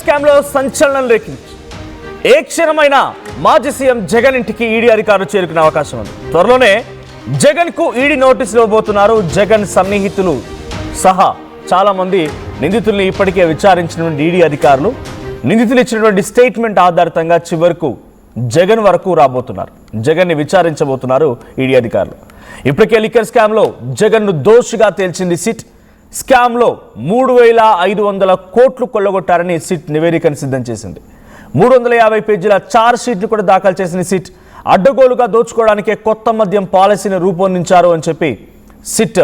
Scam లో సంచలనం రేకింది. ఏ క్షణమైనా మాజీ సీఎం జగన్ ఇంటికి ఈడీ అధికారులు చేరుకునే అవకాశం ఉంది. త్వరలోనే జగన్ కు ఈడీ నోటీసులు ఇవ్వబోతున్నారు. జగన్ సన్నిహితులు సహా చాలా మంది నిందితుల్ని ఇప్పటికే విచారించినటువంటి ఈడీ అధికారులు నిందితులు ఇచ్చినటువంటి స్టేట్మెంట్ ఆధారితంగా చివరకు జగన్ వరకు రాబోతున్నారు. జగన్ ని విచారించబోతున్నారు ఈడీ అధికారులు. ఇప్పటికే లిక్కర్ స్కామ్ లో జగన్ ను దోషిగా తేల్చింది సిట్. స్కామ్ లో 3,500 కోట్లు కొల్లగొట్టారని సిట్ నివేదికను సిద్ధం చేసింది. 350 పేజీల చార్జ్ షీట్లు కూడా దాఖలు చేసిన సిట్ అడ్డగోలుగా దోచుకోవడానికే కొత్త మద్యం పాలసీని రూపొందించారు అని చెప్పి సిట్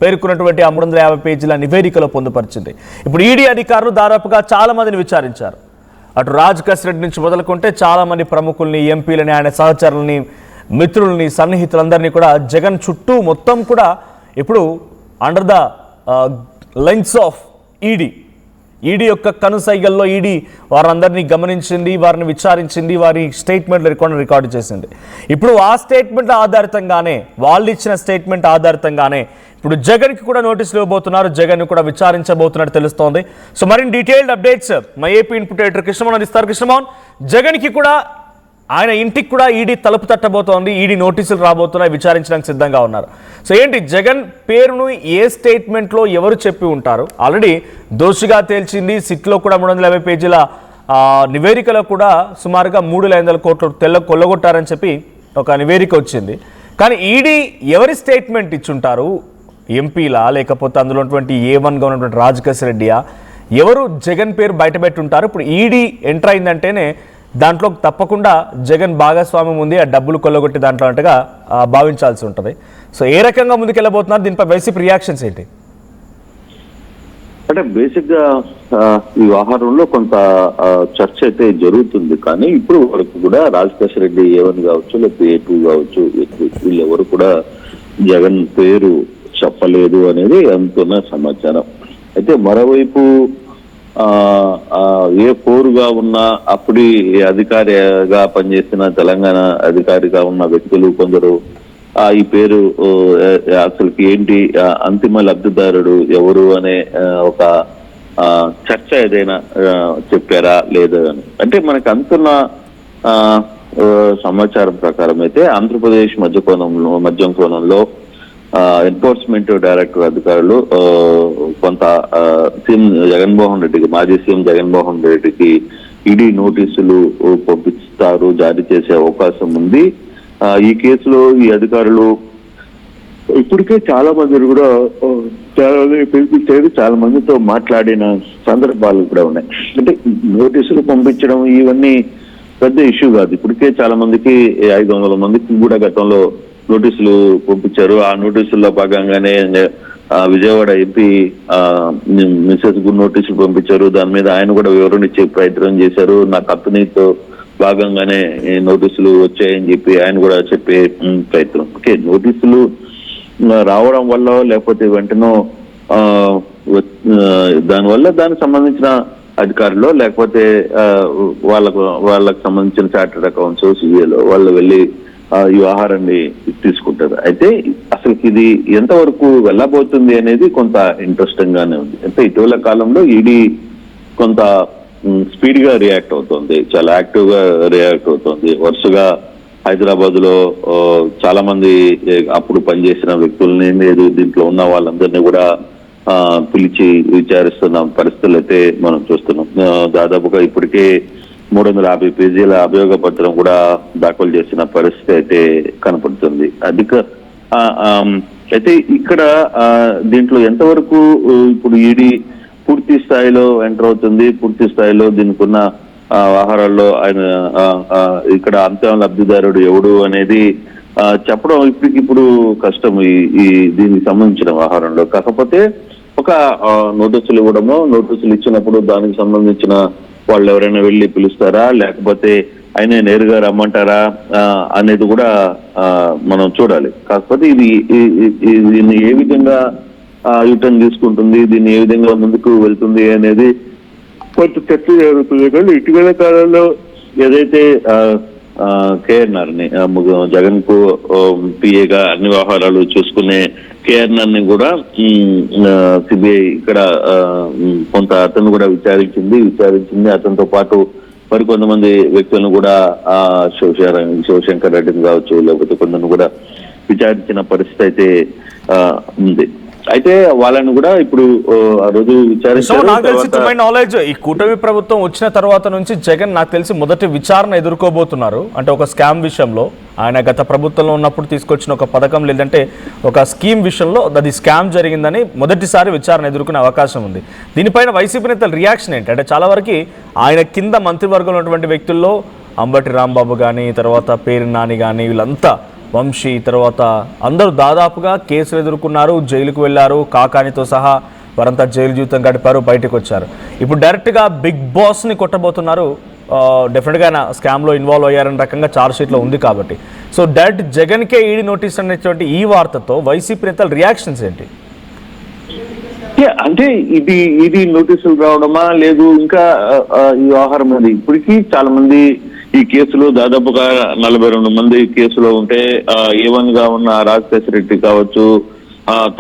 పేర్కొన్నటువంటి ఆ 350 పేజీల నివేదికలో పొందుపరిచింది. ఇప్పుడు ఈడీ అధికారులు దాదాపుగా చాలా మందిని విచారించారు. అటు రాజకేశ్ రెడ్డి నుంచి మొదలుకుంటే చాలా మంది ప్రముఖుల్ని, ఎంపీలని, ఆయన సహచరులని, మిత్రుల్ని, సన్నిహితులందరినీ కూడా జగన్ చుట్టూ మొత్తం కూడా ఇప్పుడు under the lens of ED యొక్క కనుసైగల్లో ఈడీ వారందరినీ గమనించింది, వారిని విచారించింది, వారి స్టేట్మెంట్లు రికార్డు చేసింది. ఇప్పుడు ఆ స్టేట్మెంట్ల ఆధారితంగానే, వాళ్ళు ఇచ్చిన స్టేట్మెంట్ ఆధారితంగానే ఇప్పుడు జగన్కి కూడా నోటీసులు ఇవ్వబోతున్నారు. జగన్ కూడా విచారించబోతున్నట్టు తెలుస్తోంది. సో మరిన్ని డీటెయిల్డ్ అప్డేట్స్ మా ఏపీ ఇన్పుట్ ఎడిటర్ కృష్ణమోహన్ ఇస్తారు. కృష్ణమోహన్, జగన్కి కూడా ఆయన ఇంటికి కూడా ఈడీ తలుపు తట్టబోతోంది. ఈడీ నోటీసులు రాబోతున్నాయి, విచారించడానికి సిద్ధంగా ఉన్నారు. సో ఏంటి జగన్ పేరును ఏ స్టేట్మెంట్లో ఎవరు చెప్పి ఉంటారు? ఆల్రెడీ దోషిగా తేల్చింది సిట్లో కూడా 350 పేజీల నివేదికలో కూడా సుమారుగా 3,500 కోట్లు కొల్లగొట్టారని చెప్పి ఒక నివేదిక వచ్చింది. కానీ ఈడీ ఎవరి స్టేట్మెంట్ ఇచ్చుంటారు? ఎంపీలా, లేకపోతే అందులో ఉన్నటువంటి A1గా ఉన్నటువంటి రాజకేశ్ రెడ్డియా? ఎవరు జగన్ పేరు బయటపెట్టుంటారు? ఇప్పుడు ఈడీ ఎంటర్ అయిందంటేనే దాంట్లో తప్పకుండా జగన్ భాగస్వామ్యం ఉంది, ఆ డబ్బులు కొల్లగొట్టి దాంట్లో అంటగా భావించాల్సి ఉంటుంది. సో ఏ రకంగా ముందుకెళ్ళబోతున్నారు? దీనిపై వైసీపీ రియాక్షన్స్ ఏంటి? అంటే బేసిక్ గా ఈ వ్యవహారంలో కొంత చర్చ అయితే జరుగుతుంది. కానీ ఇప్పుడు వరకు కూడా రాజకేశ్ రెడ్డి A1 కావచ్చు, లేకపోతే A2 కావచ్చు, వీళ్ళెవరు కూడా జగన్ పేరు చెప్పలేదు అనేది అందుతున్న సమాచారం. అయితే మరోవైపు A4గా ఉన్న అప్పుడు అధికారిగా పనిచేసిన తెలంగాణ అధికారిగా ఉన్న వ్యక్తులు కొందరు ఈ పేరు అసలుకి ఏంటి, అంతిమ లబ్ధిదారుడు ఎవరు అనే ఒక చర్చ ఏదైనా చెప్పారా లేదా అని. అంటే మనకు అందుతున్న సమాచారం ప్రకారం అయితే ఆంధ్రప్రదేశ్ మద్యం కోణంలో ఎన్ఫోర్స్మెంట్ డైరెక్టర్ అధికారులు కొంత సీఎం జగన్మోహన్ రెడ్డికి, మాజీ సీఎం జగన్మోహన్ రెడ్డికి ఈడీ నోటీసులు పంపిస్తారు, జారీ చేసే అవకాశం ఉంది. ఈ కేసులో ఈ అధికారులు ఇప్పటికే చాలా మంది కూడా పిలిపించారు, చాలా మందితో మాట్లాడిన సందర్భాలు కూడా ఉన్నాయి. అంటే నోటీసులు పంపించడం ఇవన్నీ పెద్ద ఇష్యూ కాదు. ఇప్పటికే చాలా మందికి 500 మందికి కూడా గతంలో నోటీసులు పంపించారు. ఆ నోటీసుల్లో భాగంగానే విజయవాడ ఎంపీ మిసెస్ కు నోటీసులు పంపించారు. దాని మీద ఆయన కూడా వివరణ ఇచ్చే ప్రయత్నం చేశారు. నా కంపెనీతో భాగంగానే నోటీసులు వచ్చాయని చెప్పి ఆయన కూడా చెప్పే ప్రయత్నం. ఓకే, నోటీసులు రావడం వల్ల లేకపోతే వెంటనే దానివల్ల దానికి సంబంధించిన అధికారులు లేకపోతే వాళ్ళకు సంబంధించిన చార్టర్డ్ అకౌంట్స్, సిఏలో వాళ్ళు వెళ్ళి ఈ వ్యవహారాన్ని తీసుకుంటారు. అయితే అసలు ఇది ఎంతవరకు వెళ్ళబోతుంది అనేది కొంత ఇంట్రెస్టింగ్ గానే ఉంది. అంటే ఇటీవల కాలంలో ఈడీ కొంత స్పీడ్ గా రియాక్ట్ అవుతుంది, చాలా యాక్టివ్ గా రియాక్ట్ అవుతుంది. వరుసగా హైదరాబాద్ లో చాలా మంది అప్పుడు పనిచేసిన వ్యక్తుల్ని, లేదు దీంట్లో ఉన్న వాళ్ళందరినీ కూడా పిలిచి విచారిస్తున్న పరిస్థితులు అయితే మనం చూస్తున్నాం. దాదాపుగా ఇప్పటికే 350 పేజీల అభియోగ పత్రం కూడా దాఖలు చేసిన పరిస్థితి అయితే కనపడుతుంది. అయితే ఇక్కడ దీంట్లో ఎంతవరకు ఇప్పుడు ఈడీ పూర్తి స్థాయిలో ఎంటర్ అవుతుంది, పూర్తి స్థాయిలో దీనికి ఉన్న వ్యవహారాల్లో ఆయన ఇక్కడ అంతిమ లబ్ధిదారుడు ఎవడు అనేది చెప్పడం ఇప్పటికిప్పుడు కష్టం ఈ దీనికి సంబంధించిన వ్యవహారంలో. కాకపోతే ఒక నోటీసులు ఇవ్వడమో, నోటీసులు ఇచ్చినప్పుడు దానికి సంబంధించిన వాళ్ళు ఎవరైనా వెళ్ళి పిలుస్తారా, లేకపోతే ఆయన నేరుగా రమ్మంటారా అనేది కూడా మనం చూడాలి. కాకపోతే దీన్ని ఏ విధంగా యూటర్న్ తీసుకుంటుంది, దీన్ని ఏ విధంగా ముందుకు వెళ్తుంది అనేది కొంత చర్చ జరుగుతుంది. కానీ ఇటీవల కాలంలో ఏదైతే కేఎన్ఆర్ ని జగన్ కు పిఏగా అన్ని వ్యవహారాలు చూసుకునే కేఎన్ఆర్ ని కూడా సిబిఐ ఇక్కడ కొంత అతను కూడా విచారించింది. అతనితో పాటు మరికొంతమంది వ్యక్తులను కూడా శివశంకర్ రెడ్డిని కావచ్చు, లేకపోతే కొందరు కూడా విచారించిన పరిస్థితి అయితే ఉంది. అయితే వాళ్ళని కూడా ఇప్పుడు ఆ రోజు నాకు తెలిసి టు మై నాలెడ్జ్ ఈ కూటమి ప్రభుత్వం వచ్చిన తర్వాత నుంచి జగన్ నాకు తెలిసి మొదటి విచారణ ఎదుర్కోబోతున్నారు. అంటే ఒక స్కామ్ విషయంలో ఆయన గత ప్రభుత్వంలో ఉన్నప్పుడు తీసుకొచ్చిన ఒక పథకం లేదంటే ఒక స్కీమ్ విషయంలో అది స్కామ్ జరిగిందని మొదటిసారి విచారణ ఎదుర్కొనే అవకాశం ఉంది. దీనిపైన వైసీపీ నేతల రియాక్షన్ ఏంటి? అంటే చాలా వరకు ఆయన కింద మంత్రివర్గంలో ఉన్నటువంటి వ్యక్తుల్లో అంబటి రాంబాబు కానీ, తర్వాత పేరు నాని కానీ, వీళ్ళంతా వంశీ, తర్వాత అందరూ దాదాపుగా కేసులు ఎదుర్కొన్నారు, జైలుకు వెళ్ళారు, కాకానితో సహా వారంతా జైలు జీవితం గడిపారు, బయటకు వచ్చారు. ఇప్పుడు డైరెక్ట్గా బిగ్ బాస్ని కొట్టబోతున్నారు. డెఫినెట్గా ఆయన స్కామ్లో ఇన్వాల్వ్ అయ్యారనే రకంగా ఛార్జ్ షీట్లో ఉంది కాబట్టి. సో డైరెక్ట్ జగన్కే ఈడీ నోటీస్ అనేటువంటి ఈ వార్తతో వైసీపీ నేతల రియాక్షన్స్ ఏంటి? అంటే ఇది నోటీసులు రావడమా లేదు ఇంకా ఈ వ్యవహారం అది ఇప్పటికీ చాలా మంది ఈ కేసులో దాదాపుగా 42 మంది కేసులో ఉంటే A1 గా ఉన్న రాజశేఖర రెడ్డి కావచ్చు,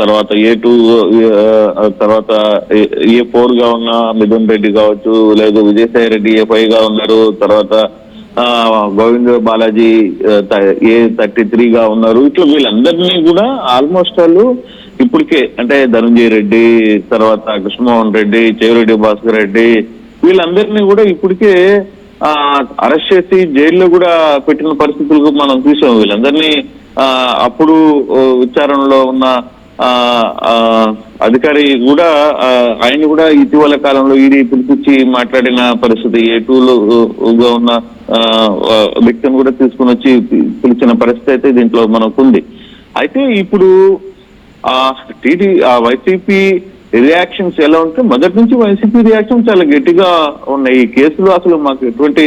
తర్వాత A2 తర్వాత A4 గా ఉన్న మిథున్ రెడ్డి కావచ్చు, లేదు విజయసాయి రెడ్డి A5 గా ఉన్నారు, తర్వాత గోవింద్ బాలాజీ A33 గా ఉన్నారు. ఇట్లా వీళ్ళందరినీ కూడా ఆల్మోస్ట్ వాళ్ళు ఇప్పటికే అంటే ధనంజయ రెడ్డి, తర్వాత కృష్ణమోహన్ రెడ్డి, చెవిరెడ్డి భాస్కర్ రెడ్డి, వీళ్ళందరినీ కూడా ఇప్పటికే అరెస్ట్ చేసి జైల్లో కూడా పెట్టిన పరిస్థితులకు మనం చూసాం. వీళ్ళందరినీ అప్పుడు విచారణలో ఉన్న అధికారి కూడా ఆయన కూడా ఇటీవల కాలంలో ఈడీ పిలిపించి మాట్లాడిన పరిస్థితి, A2గా ఉన్న వ్యక్తిని కూడా తీసుకుని వచ్చి పిలిచిన పరిస్థితి అయితే దీంట్లో మనకుంది. అయితే ఇప్పుడు వైసీపీ రియాక్షన్స్ ఎలా ఉంటే మొదటి నుంచి వైసీపీ రియాక్షన్ చాలా గట్టిగా ఉన్నాయి. ఈ కేసులో అసలు మాకు ఎటువంటి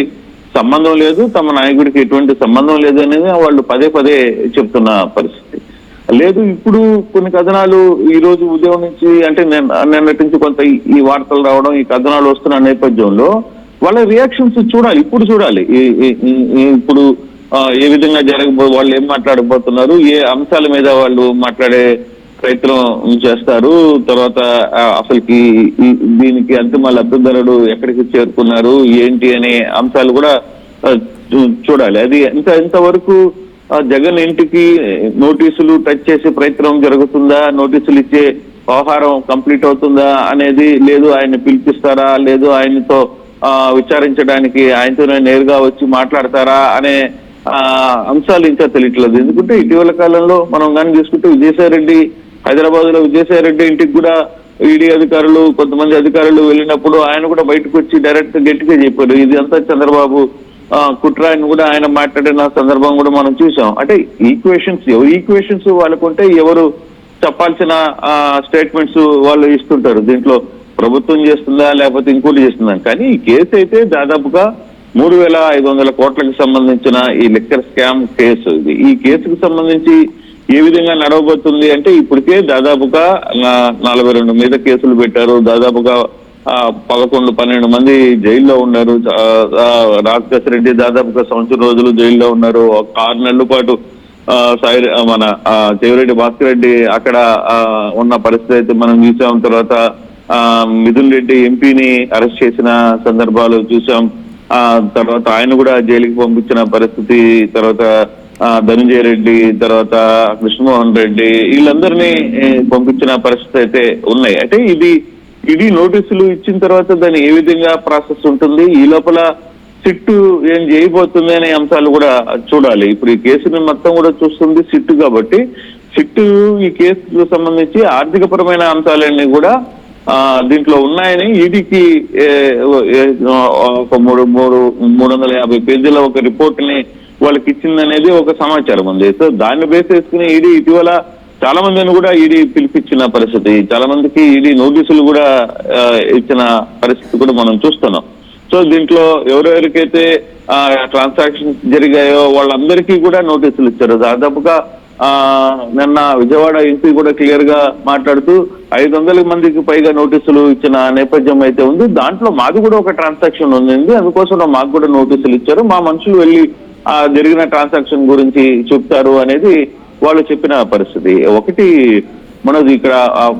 సంబంధం లేదు, తమ నాయకుడికి ఎటువంటి సంబంధం లేదు అనేది వాళ్ళు పదే చెప్తున్న పరిస్థితి లేదు. ఇప్పుడు కొన్ని కథనాలు ఈ రోజు ఉదయం నుంచి అంటే నిన్నటి నుంచి కొంత ఈ వార్తలు రావడం, ఈ కథనాలు వస్తున్న నేపథ్యంలో వాళ్ళ రియాక్షన్స్ చూడాలి. ఇప్పుడు ఇప్పుడు ఏ విధంగా వాళ్ళు ఏం మాట్లాడబోతున్నారు, ఏ అంశాల మీద వాళ్ళు మాట్లాడే ప్రయత్నం చేస్తారు, తర్వాత అసలుకి దీనికి అంతిమ లబ్ధిదారుడు ఎక్కడికి చేరుకున్నారు ఏంటి అనే అంశాలు కూడా చూడాలి. అది ఇంతవరకు జగన్ ఇంటికి నోటీసులు టచ్ చేసే ప్రయత్నం జరుగుతుందా, నోటీసులు ఇచ్చే వ్యవహారం కంప్లీట్ అవుతుందా అనేది లేదు, ఆయన పిలిపిస్తారా, లేదు ఆయనతో విచారించడానికి ఆయనతోనే నేరుగా వచ్చి మాట్లాడతారా అనే అంశాలు ఇంకా తెలియట్లేదు. ఎందుకంటే ఇటీవల కాలంలో మనం కానీ చూసుకుంటే విజయసాయిరెడ్డి హైదరాబాద్ లో విజయసాయిరెడ్డి ఇంటికి కూడా ఈడీ అధికారులు కొంతమంది అధికారులు వెళ్ళినప్పుడు ఆయన కూడా బయటకు వచ్చి డైరెక్ట్ గట్టిగా చెప్పారు ఇది అంతా చంద్రబాబు కుట్ర అని కూడా ఆయన మాట్లాడిన సందర్భం కూడా మనం చూసాం. అంటే ఈక్వేషన్స్ వాళ్ళకుంటే ఎవరు చెప్పాల్సిన స్టేట్మెంట్స్ వాళ్ళు ఇస్తుంటారు. దీంట్లో ప్రభుత్వం చేస్తుందా లేకపోతే ఇంకోటి చేస్తుందా. కానీ ఈ కేసు అయితే దాదాపుగా 3,500 కోట్లకు సంబంధించిన ఈ లిక్కర్ స్కామ్ కేసు ఇది. ఈ కేసుకు సంబంధించి ఏ విధంగా నడవబోతుంది అంటే ఇప్పటికే దాదాపుగా 42 మీద కేసులు పెట్టారు, దాదాపుగా 11-12 మంది జైల్లో ఉన్నారు. రాజశేఖర రెడ్డి దాదాపుగా 1 సంవత్సరం రోజులు జైల్లో ఉన్నారు. 6 నెలల పాటు మన చెవిరెడ్డి భాస్కర్ రెడ్డి అక్కడ ఉన్న పరిస్థితి అయితే మనం చూసాం. తర్వాత మిథున్ రెడ్డి ఎంపీని అరెస్ట్ చేసిన సందర్భాలు చూసాం. తర్వాత ఆయన కూడా జైలుకి పంపించిన పరిస్థితి, తర్వాత ధనంజయ రెడ్డి, తర్వాత కృష్ణమోహన్ రెడ్డి, వీళ్ళందరినీ పంపించిన పరిస్థితి అయితే ఉన్నాయి. అంటే ఇది నోటీసులు ఇచ్చిన తర్వాత దాన్ని ఏ విధంగా ప్రాసెస్ ఉంటుంది, ఈ లోపల సిట్ ఏం చేయబోతుంది అనే అంశాలు కూడా చూడాలి. ఇప్పుడు ఈ కేసుని మొత్తం కూడా చూస్తుంది సిట్ కాబట్టి సిట్ ఈ కేసుకు సంబంధించి ఆర్థిక పరమైన అంశాలన్నీ కూడా దీంట్లో ఉన్నాయని ఈడీకి 350 పేజీల ఒక రిపోర్ట్ ని వాళ్ళకి ఇచ్చిందనేది ఒక సమాచారం ఉంది. సో దాన్ని బేస్ చేసుకుని ఈడీ ఇటీవల చాలా మందిని కూడా ఈడీ పిలిపించిన పరిస్థితి, చాలా మందికి ఈడీ నోటీసులు కూడా ఇచ్చిన పరిస్థితి కూడా మనం చూస్తున్నాం. సో దీంట్లో ఎవరెవరికైతే ట్రాన్సాక్షన్స్ జరిగాయో వాళ్ళందరికీ కూడా నోటీసులు ఇచ్చారు. దాదాపుగా నిన్న విజయవాడ ఎంపీ కూడా క్లియర్ గా మాట్లాడుతూ 500 మందికి పైగా నోటీసులు ఇచ్చిన నేపథ్యం అయితే ఉంది. దాంట్లో మాది కూడా ఒక ట్రాన్సాక్షన్ ఉంది, అందుకోసం మాకు కూడా నోటీసులు ఇచ్చారు, మా మనుషులు వెళ్ళి ఆ జరిగిన ట్రాన్సాక్షన్ గురించి చెప్తారు అనేది వాళ్ళు చెప్పిన పరిస్థితి. ఒకటి మనది ఇక్కడ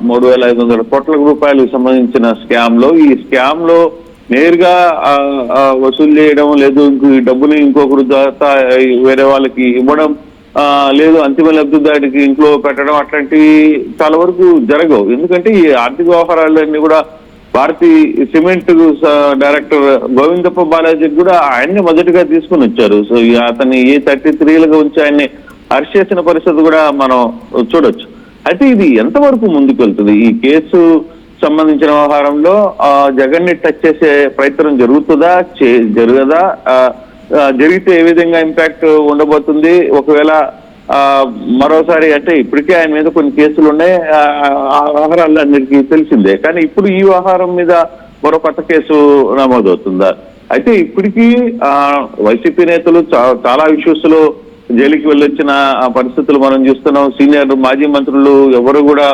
3,500 కోట్ల రూపాయలకు సంబంధించిన స్కామ్ లో, ఈ స్కామ్ లో నేరుగా వసూలు చేయడం, లేదు ఈ డబ్బుని ఇంకొకరు వేరే వాళ్ళకి ఇవ్వడం, లేదు అంతిమ లబ్ధిదారికి ఇంట్లో పెట్టడం, అట్లాంటివి చాలా వరకు జరగవు. ఎందుకంటే ఈ ఆర్థిక వ్యవహారాలన్నీ కూడా భారతీ సిమెంట్ డైరెక్టర్ గోవిందప్ప బాలాజీకి కూడా ఆయన్ని మొదటిగా తీసుకుని వచ్చారు. సో అతన్ని ఏ 33లుగా ఉంచి ఆయన్ని అరెస్ట్ చేసిన పరిస్థితి కూడా మనం చూడొచ్చు. అయితే ఇది ఎంతవరకు ముందుకు వెళ్తుంది? ఈ కేసు సంబంధించిన వ్యవహారంలో జగన్ ని టచ్ చేసే ప్రయత్నం జరుగుతుందా, జరగదా? జరిగితే ఏ విధంగా ఇంపాక్ట్ ఉండబోతుంది? ఒకవేళ మరోసారి అంటే ఇప్పటికే ఆయన మీద కొన్ని కేసులు ఉన్నాయి, ఆ వ్యవహారాలు అందరికీ తెలిసిందే. కానీ ఇప్పుడు ఈ వ్యవహారం మీద మరో కొత్త కేసు నమోదవుతుందా? అయితే ఇప్పటికీ వైసీపీ నేతలు చాలా ఇష్యూస్ లో జైలుకి వెళ్ళొచ్చిన పరిస్థితులు మనం చూస్తున్నాం. సీనియర్ మాజీ మంత్రులు ఎవరు కూడా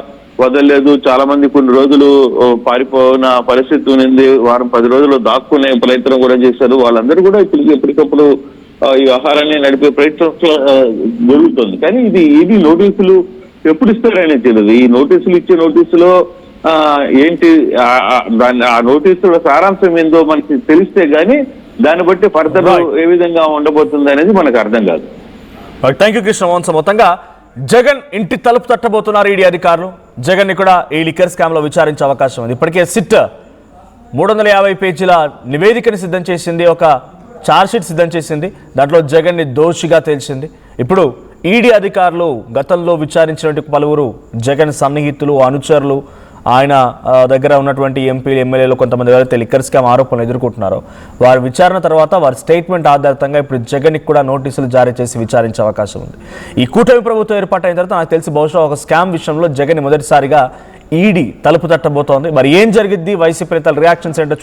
వదలలేదు. చాలా మంది కొన్ని రోజులు పారిపోయిన పరిస్థితి ఉంది. వారం 10 రోజులు దాక్కునే ప్రయత్నం కూడా చేశారు. వాళ్ళందరూ కూడా ఎప్పటికప్పుడు ఈ వ్యవహారాన్ని నడిపే ప్రయత్నం జరుగుతుంది. కానీ ఇది నోటీసులు ఎప్పుడు ఇస్తారనేది తెలియదు. ఈ నోటీసులు ఇచ్చే నోటీసులో ఏంటి, ఆ నోటీసుల సారాంశం ఏందో మనకి తెలిస్తే గానీ దాన్ని బట్టి ఫర్దర్ ఏ విధంగా ఉండబోతుంది అనేది మనకు అర్థం కాదు. Thank you Krishnamohan. మొత్తంగా జగన్ ఇంటి తలుపు తట్టబోతున్నారు ఈడీ అధికారులు. జగన్ ని కూడా ఈ లిక్కర్ స్కామ్ లో విచారించే అవకాశం ఉంది. ఇప్పటికే సిట్ 350 పేజీల నివేదికని సిద్ధం చేసింది, ఒక ఛార్జ్షీట్ సిద్ధం చేసింది. దాంట్లో జగన్ ని దోషిగా తేల్చింది. ఇప్పుడు ఈడీ అధికారులు గతంలో విచారించినటువంటి పలువురు జగన్ సన్నిహితులు, అనుచరులు, ఆయన దగ్గర ఉన్నటువంటి ఎంపీలు, ఎమ్మెల్యేలు కొంతమంది ఎవరైతే లిక్కర్ స్కామ్ ఆరోపణలు ఎదుర్కొంటున్నారో వారి విచారణ తర్వాత వారి స్టేట్మెంట్ ఆధారితంగా ఇప్పుడు జగన్కి కూడా నోటీసులు జారీ చేసి విచారించే అవకాశం ఉంది. ఈ కూటమి ప్రభుత్వం ఏర్పాటైన తర్వాత నాకు తెలిసి బహుశా ఒక స్కామ్ విషయంలో జగన్ మొదటిసారిగా ఈడీ తలుపు తట్టబోతోంది. మరి ఏం జరిగిద్ది, వైసీపీ నేతల రియాక్షన్స్ ఏంటో